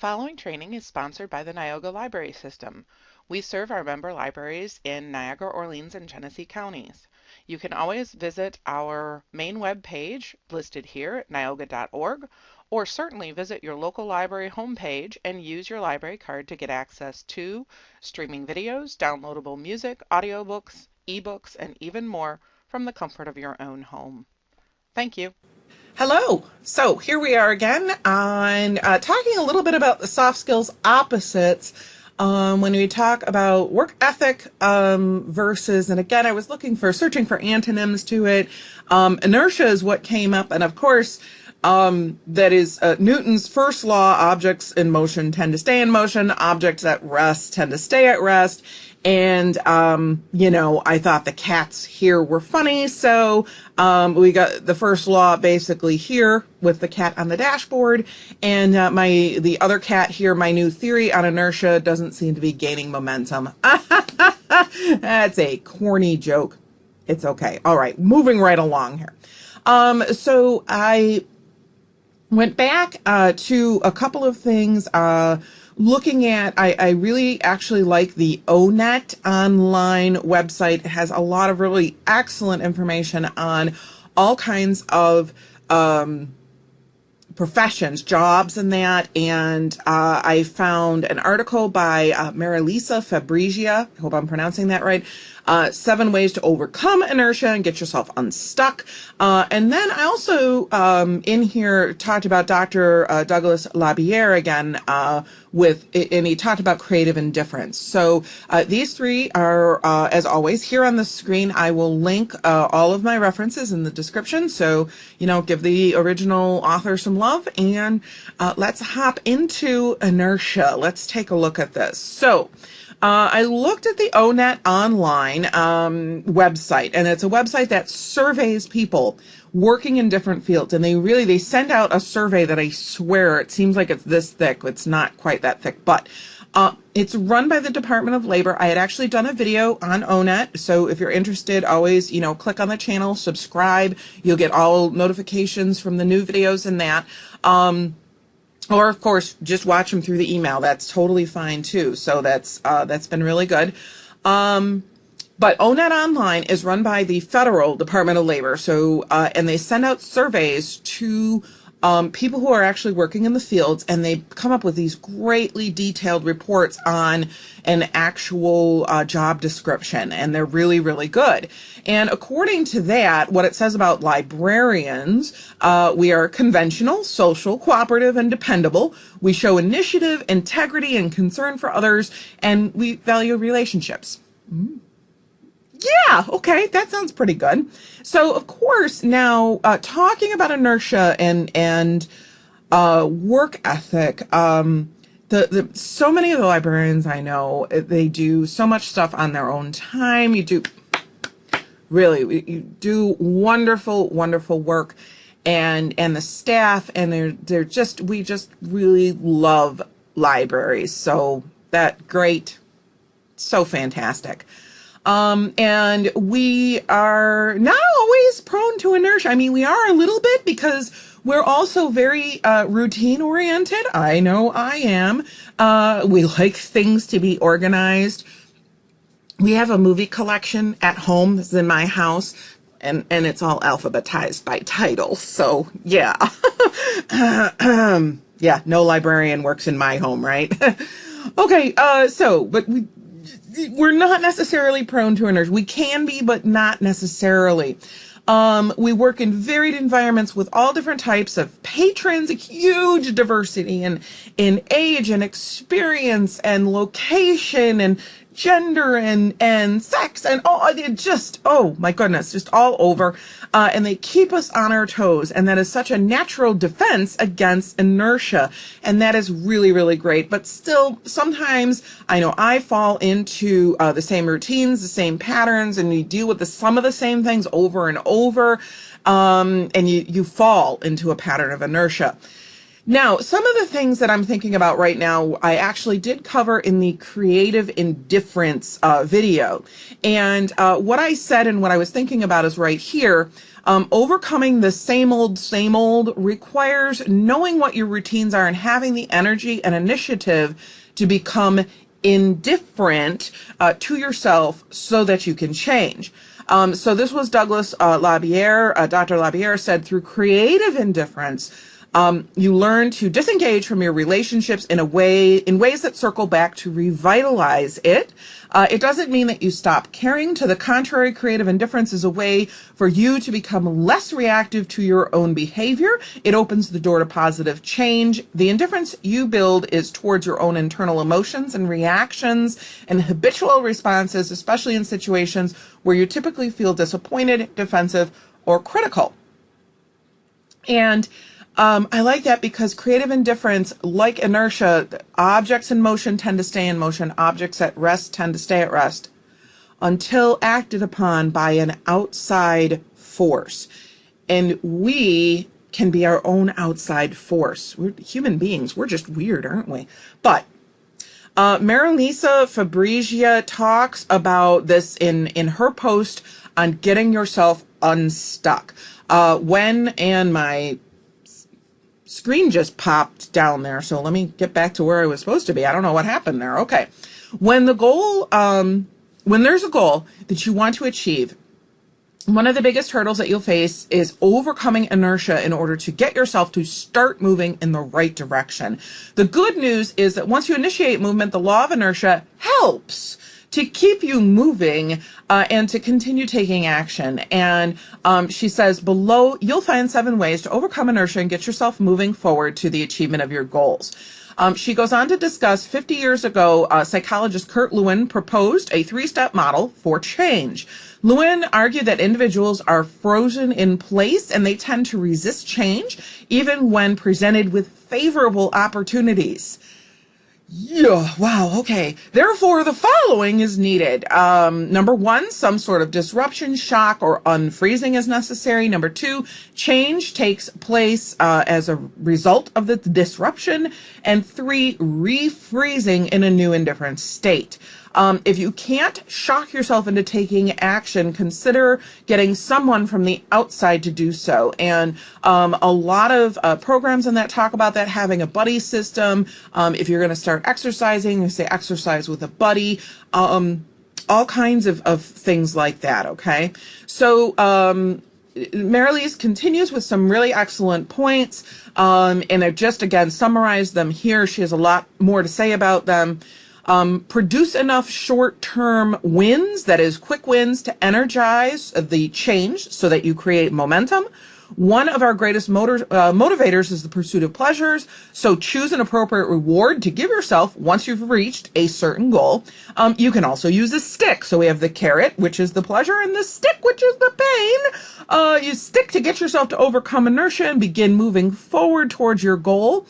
following training is sponsored by the Neoga Library System. We serve our member libraries in Niagara, Orleans, and Genesee counties. You can always visit our main web page listed here at neoga.org, or certainly visit your local library homepage and use your library card to get access to streaming videos, downloadable music, audiobooks, ebooks, and even more from the comfort of your own home. Thank you. Hello. So here we are again on talking a little bit about the soft skills opposites when we talk about work ethic versus, and again, I was searching for antonyms to it. Inertia is what came up, and of course, that is Newton's first law: objects in motion tend to stay in motion, objects at rest tend to stay at rest. And, I thought the cats here were funny. So, we got the first law basically here with the cat on the dashboard. And, the other cat here, my new theory on inertia doesn't seem to be gaining momentum. That's a corny joke. It's okay. All right. Moving right along here. So I went back, to a couple of things, looking at, I really actually like the ONET online website. It has a lot of really excellent information on all kinds of professions, jobs and that. And I found an article by Marilisa Fabrizia. I hope I'm pronouncing that right. 7 ways to overcome inertia and get yourself unstuck. And then I also, in here, talked about Dr. Douglas Labiere again, and he talked about creative indifference. So, these 3 are, as always, here on the screen. I will link, all of my references in the description. So, give the original author some love, and, let's hop into inertia. Let's take a look at this. So, I looked at the ONET online website, and it's a website that surveys people working in different fields. And they send out a survey that I swear it seems like it's this thick. It's not quite that thick, but it's run by the Department of Labor. I had actually done a video on ONET, so if you're interested, always click on the channel, subscribe. You'll get all notifications from the new videos and that. Or, of course, just watch them through the email. That's totally fine, too. So that's been really good. But ONET Online is run by the Federal Department of Labor. So, and they send out surveys to people who are actually working in the fields, and they come up with these greatly detailed reports on an actual job description, and they're really, really good. And according to that, what it says about librarians, we are conventional, social, cooperative, and dependable. We show initiative, integrity, and concern for others, and we value relationships. Yeah, okay, that sounds pretty good. So, of course, now talking about inertia and work ethic, so many of the librarians I know, they do so much stuff on their own time. You do wonderful, wonderful work, and the staff, and we just really love libraries. So great, so fantastic. And we are not always prone to inertia. I mean, we are a little bit because we're also very routine oriented. I know I am. We like things to be organized. We have a movie collection at home. This is in my house, and it's all alphabetized by title. So yeah. Yeah, no librarian works in my home, right? Okay, but we're not necessarily prone to inertia. We can be, but not necessarily. We work in varied environments with all different types of patrons, a huge diversity in age and experience and location and gender and sex and oh my goodness, just all over. And they keep us on our toes. And that is such a natural defense against inertia. And that is really, really great. But still, sometimes I know I fall into the same routines, the same patterns, and you deal with some of the same things over and over. And you fall into a pattern of inertia. Now, some of the things that I'm thinking about right now, I actually did cover in the creative indifference video. And what I said and what I was thinking about is right here. Overcoming the same old requires knowing what your routines are and having the energy and initiative to become indifferent to yourself so that you can change. So this was Douglas Labiere. Dr. Labiere said, through creative indifference, you learn to disengage from your relationships in ways that circle back to revitalize it. It doesn't mean that you stop caring. To the contrary, creative indifference is a way for you to become less reactive to your own behavior. It opens the door to positive change. The indifference you build is towards your own internal emotions and reactions and habitual responses, especially in situations where you typically feel disappointed, defensive, or critical. And I like that because creative indifference, like inertia, objects in motion tend to stay in motion. Objects at rest tend to stay at rest until acted upon by an outside force. And we can be our own outside force. We're human beings. We're just weird, aren't we? But Marilisa Fabresia talks about this in her post on getting yourself unstuck. And my screen just popped down there, so let me get back to where I was supposed to be. I don't know what happened there. Okay. When there's a goal that you want to achieve, one of the biggest hurdles that you'll face is overcoming inertia in order to get yourself to start moving in the right direction. The good news is that once you initiate movement, the law of inertia helps to keep you moving and to continue taking action. And she says, below, you'll find 7 ways to overcome inertia and get yourself moving forward to the achievement of your goals. She goes on to discuss 50 years ago, psychologist Kurt Lewin proposed a 3-step model for change. Lewin argued that individuals are frozen in place and they tend to resist change even when presented with favorable opportunities. Yeah, wow, okay. Therefore, the following is needed. Number 1, some sort of disruption, shock, or unfreezing is necessary. Number 2, change takes place as a result of the disruption. And 3, refreezing in a new and different state. If you can't shock yourself into taking action, consider getting someone from the outside to do so. And a lot of programs in that talk about that, having a buddy system. If you're going to start exercising, you say exercise with a buddy. All kinds of things like that, okay? So Marilise continues with some really excellent points, and I just, again, summarize them here. She has a lot more to say about them. Produce enough short-term wins, that is quick wins, to energize the change so that you create momentum. One of our greatest motivators is the pursuit of pleasures. So choose an appropriate reward to give yourself once you've reached a certain goal. You can also use a stick. So we have the carrot, which is the pleasure, and the stick, which is the pain. You stick to get yourself to overcome inertia and begin moving forward towards your goal.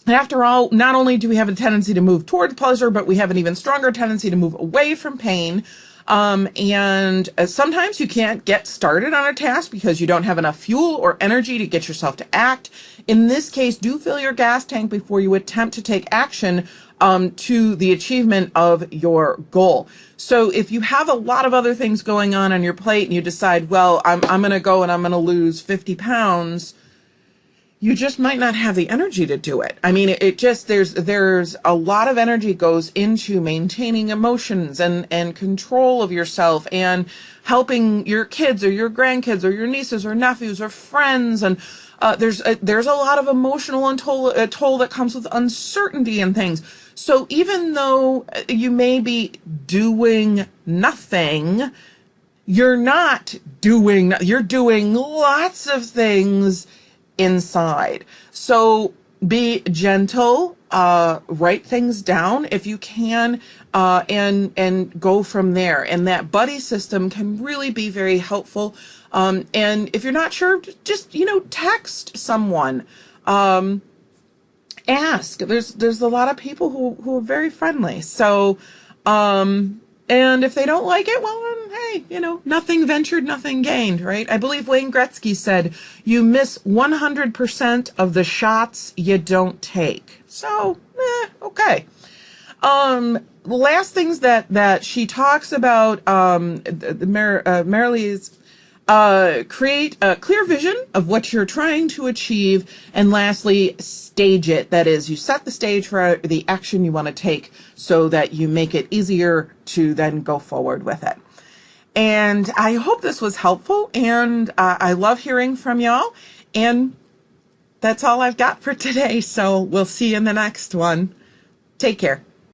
After all, not only do we have a tendency to move towards pleasure, but we have an even stronger tendency to move away from pain. And sometimes you can't get started on a task because you don't have enough fuel or energy to get yourself to act. In this case, do fill your gas tank before you attempt to take action to the achievement of your goal. So if you have a lot of other things going on your plate and you decide, well, I'm going to go and I'm going to lose 50 pounds, you just might not have the energy to do it. I mean, it just, there's a lot of energy goes into maintaining emotions and control of yourself and helping your kids or your grandkids or your nieces or nephews or friends. And there's a lot of emotional toll that comes with uncertainty and things. So even though you may be doing nothing, you're doing lots of things inside. So be gentle, write things down if you can, and go from there. And that buddy system can really be very helpful. And if you're not sure, just, text someone, ask. There's a lot of people who are very friendly. So, and if they don't like it, well, hey, nothing ventured, nothing gained, right? I believe Wayne Gretzky said, you miss 100% of the shots you don't take. So, okay. The last things that she talks about, Marilise Create a clear vision of what you're trying to achieve. And lastly, stage it. That is, you set the stage for the action you want to take so that you make it easier to then go forward with it. And I hope this was helpful, and I love hearing from y'all. And that's all I've got for today. So we'll see you in the next one. Take care.